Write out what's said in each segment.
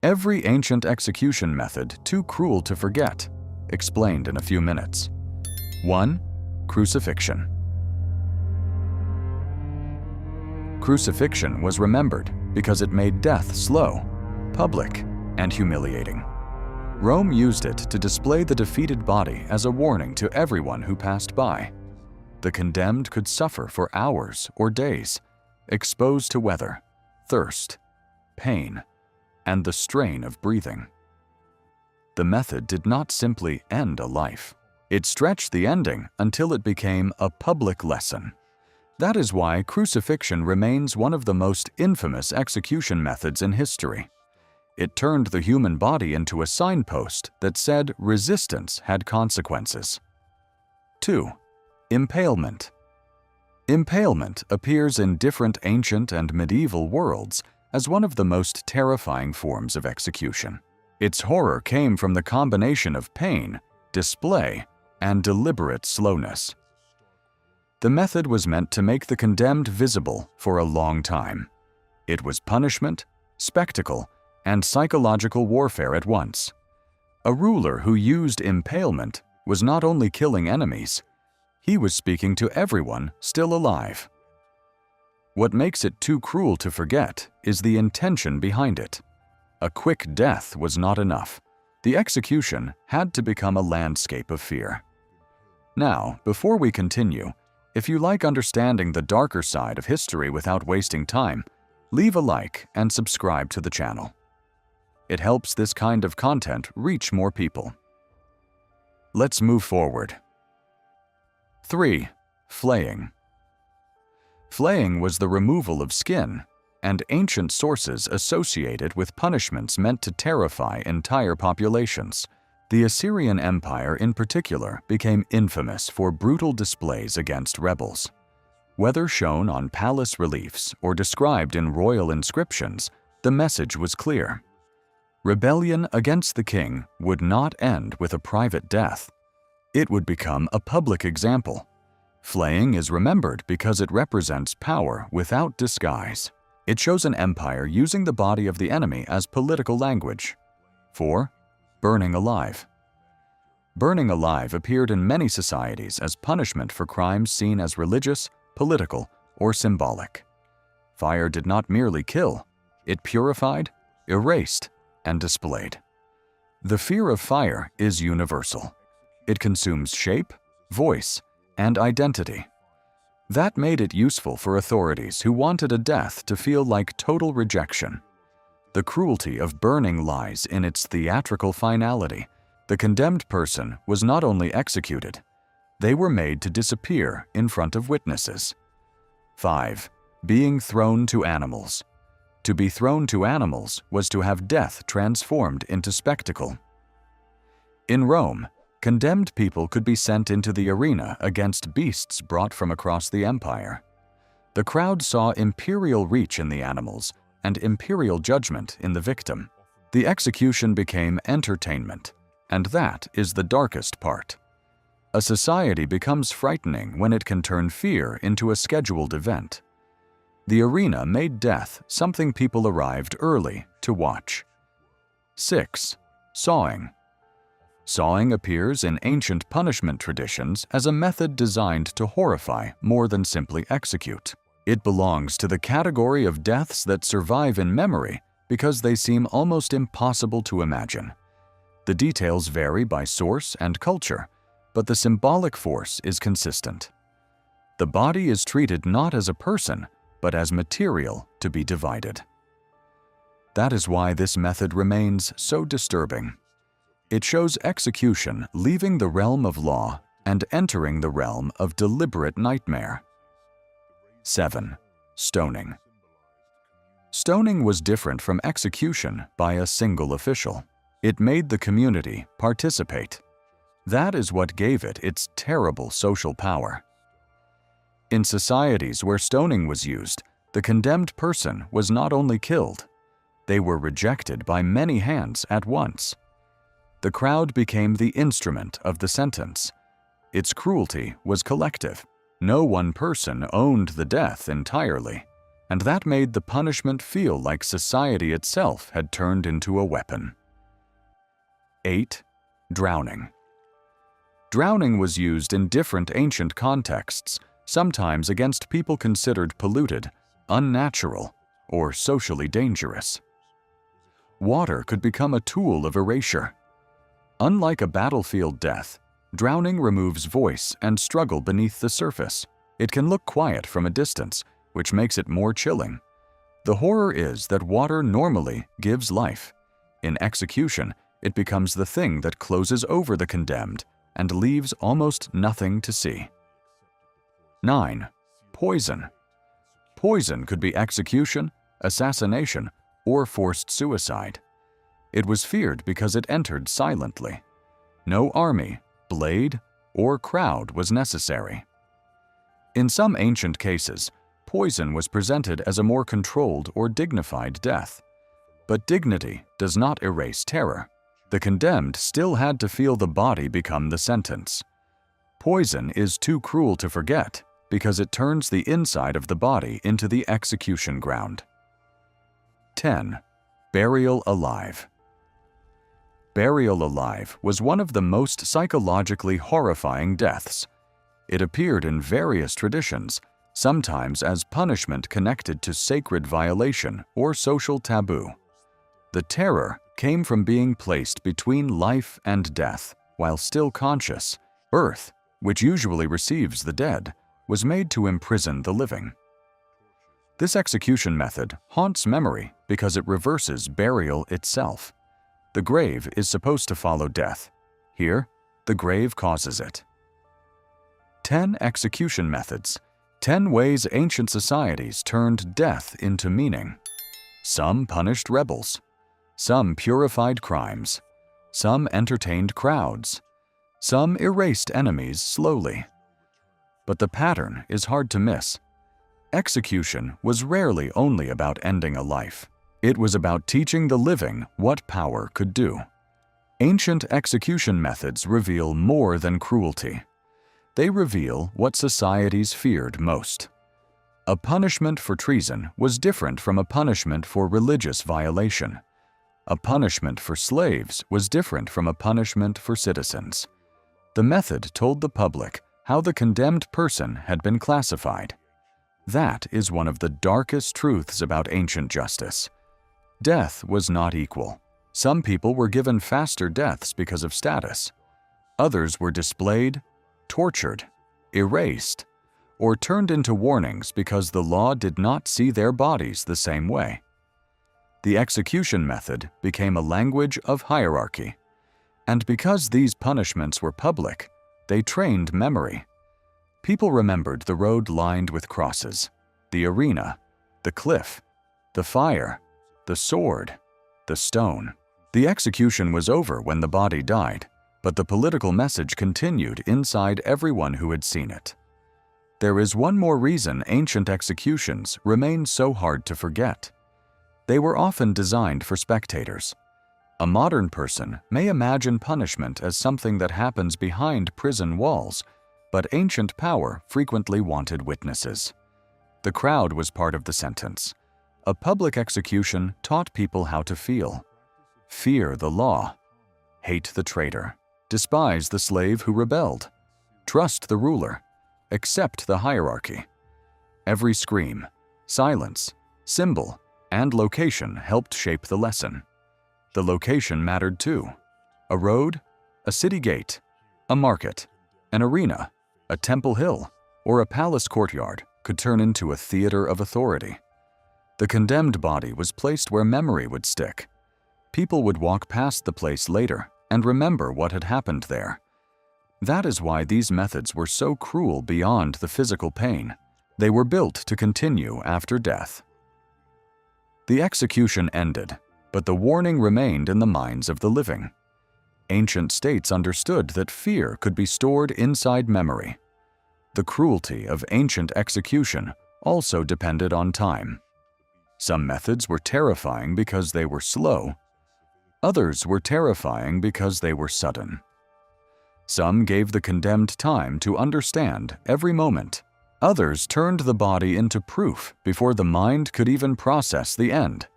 Every ancient execution method too cruel to forget. Explained in a few minutes. 1. Crucifixion. Crucifixion was remembered because it made death slow, public, and humiliating. Rome used it to display the defeated body as a warning to everyone who passed by. The condemned could suffer for hours or days, exposed to weather, thirst, pain, and the strain of breathing. The method did not simply end a life. It stretched the ending until it became a public lesson. That is why crucifixion remains one of the most infamous execution methods in history. It turned the human body into a signpost that said resistance had consequences. 2. Impalement. Impalement appears in different ancient and medieval worlds as one of the most terrifying forms of execution. Its horror came from the combination of pain, display, and deliberate slowness. The method was meant to make the condemned visible for a long time. It was punishment, spectacle, and psychological warfare at once. A ruler who used impalement was not only killing enemies, he was speaking to everyone still alive. What makes it too cruel to forget is the intention behind it. A quick death was not enough. The execution had to become a landscape of fear. Now, before we continue, if you like understanding the darker side of history without wasting time, leave a like and subscribe to the channel. It helps this kind of content reach more people. Let's move forward. 3. Flaying. Flaying was the removal of skin, and ancient sources associate it with punishments meant to terrify entire populations. The Assyrian Empire in particular became infamous for brutal displays against rebels. Whether shown on palace reliefs or described in royal inscriptions, the message was clear. Rebellion against the king would not end with a private death. It would become a public example. Flaying is remembered because it represents power without disguise. It shows an empire using the body of the enemy as political language. 4. Burning alive. Burning alive appeared in many societies as punishment for crimes seen as religious, political, or symbolic. Fire did not merely kill, it purified, erased, and displayed. The fear of fire is universal. It consumes shape, voice, and identity. That made it useful for authorities who wanted a death to feel like total rejection. The cruelty of burning lies in its theatrical finality. The condemned person was not only executed, they were made to disappear in front of witnesses. 5. Being thrown to animals. To be thrown to animals was to have death transformed into spectacle. In Rome, condemned people could be sent into the arena against beasts brought from across the empire. The crowd saw imperial reach in the animals and imperial judgment in the victim. The execution became entertainment, and that is the darkest part. A society becomes frightening when it can turn fear into a scheduled event. The arena made death something people arrived early to watch. 6. Sawing. Sawing appears in ancient punishment traditions as a method designed to horrify more than simply execute. It belongs to the category of deaths that survive in memory because they seem almost impossible to imagine. The details vary by source and culture, but the symbolic force is consistent. The body is treated not as a person, but as material to be divided. That is why this method remains so disturbing. It shows execution leaving the realm of law and entering the realm of deliberate nightmare. 7. Stoning. Stoning was different from execution by a single official. It made the community participate. That is what gave it its terrible social power. In societies where stoning was used, the condemned person was not only killed, they were rejected by many hands at once. The crowd became the instrument of the sentence. Its cruelty was collective. No one person owned the death entirely. and that made the punishment feel like society itself had turned into a weapon. 8. Drowning. Drowning was used in different ancient contexts, sometimes against people considered polluted, unnatural, or socially dangerous. Water could become a tool of erasure. Unlike a battlefield death, drowning removes voice and struggle beneath the surface. It can look quiet from a distance, which makes it more chilling. The horror is that water normally gives life. In execution, it becomes the thing that closes over the condemned and leaves almost nothing to see. 9. Poison. Poison could be execution, assassination, or forced suicide. It was feared because it entered silently. No army, blade, or crowd was necessary. In some ancient cases, poison was presented as a more controlled or dignified death. But dignity does not erase terror. The condemned still had to feel the body become the sentence. Poison is too cruel to forget because it turns the inside of the body into the execution ground. 10. Burial alive. Burial alive was one of the most psychologically horrifying deaths. It appeared in various traditions, sometimes as punishment connected to sacred violation or social taboo. The terror came from being placed between life and death while still conscious. Earth, which usually receives the dead, was made to imprison the living. This execution method haunts memory because it reverses burial itself. The grave is supposed to follow death. Here, the grave causes it. 10 execution methods. 10 ways ancient societies turned death into meaning. Some punished rebels. Some purified crimes. Some entertained crowds. Some erased enemies slowly. But the pattern is hard to miss. Execution was rarely only about ending a life. It was about teaching the living what power could do. Ancient execution methods reveal more than cruelty. They reveal what societies feared most. A punishment for treason was different from a punishment for religious violation. A punishment for slaves was different from a punishment for citizens. The method told the public how the condemned person had been classified. That is one of the darkest truths about ancient justice. Death was not equal. Some people were given faster deaths because of status. Others were displayed, tortured, erased, or turned into warnings because the law did not see their bodies the same way. The execution method became a language of hierarchy. And because these punishments were public, they trained memory. People remembered the road lined with crosses, the arena, the cliff, the fire, the sword, the stone. The execution was over when the body died, but the political message continued inside everyone who had seen it. There is one more reason ancient executions remain so hard to forget. They were often designed for spectators. A modern person may imagine punishment as something that happens behind prison walls, but ancient power frequently wanted witnesses. The crowd was part of the sentence. A public execution taught people how to feel. Fear the law. Hate the traitor. Despise the slave who rebelled. Trust the ruler. Accept the hierarchy. Every scream, silence, symbol, and location helped shape the lesson. The location mattered too. A road, a city gate, a market, an arena, a temple hill, or a palace courtyard could turn into a theater of authority. The condemned body was placed where memory would stick. People would walk past the place later and remember what had happened there. That is why these methods were so cruel beyond the physical pain. They were built to continue after death. The execution ended, but the warning remained in the minds of the living. Ancient states understood that fear could be stored inside memory. The cruelty of ancient execution also depended on time. Some methods were terrifying because they were slow. Others were terrifying because they were sudden. Some gave the condemned time to understand every moment. Others turned the body into proof before the mind could even process the end.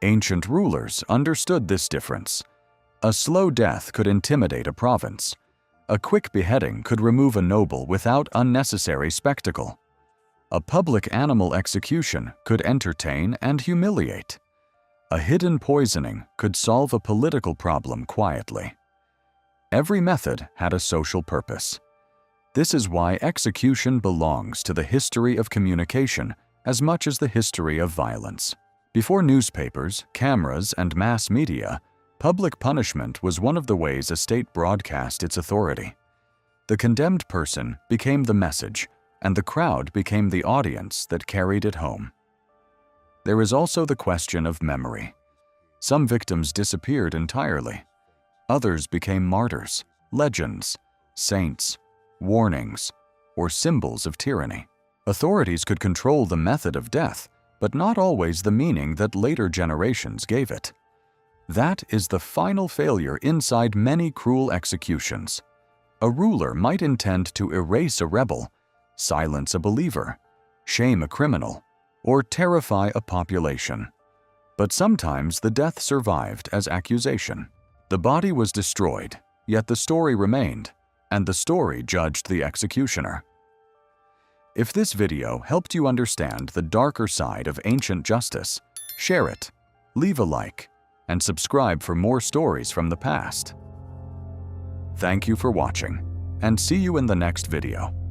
Ancient rulers understood this difference. A slow death could intimidate a province. A quick beheading could remove a noble without unnecessary spectacle. A public animal execution could entertain and humiliate. A hidden poisoning could solve a political problem quietly. Every method had a social purpose. This is why execution belongs to the history of communication as much as the history of violence. Before newspapers, cameras, and mass media, public punishment was one of the ways a state broadcast its authority. The condemned person became the message, and the crowd became the audience that carried it home. There is also the question of memory. Some victims disappeared entirely. Others became martyrs, legends, saints, warnings, or symbols of tyranny. Authorities could control the method of death, but not always the meaning that later generations gave it. That is the final failure inside many cruel executions. A ruler might intend to erase a rebel, silence a believer, shame a criminal, or terrify a population. But sometimes the death survived as accusation. The body was destroyed, yet the story remained, and the story judged the executioner. If this video helped you understand the darker side of ancient justice, share it, leave a like, and subscribe for more stories from the past. Thank you for watching, and see you in the next video.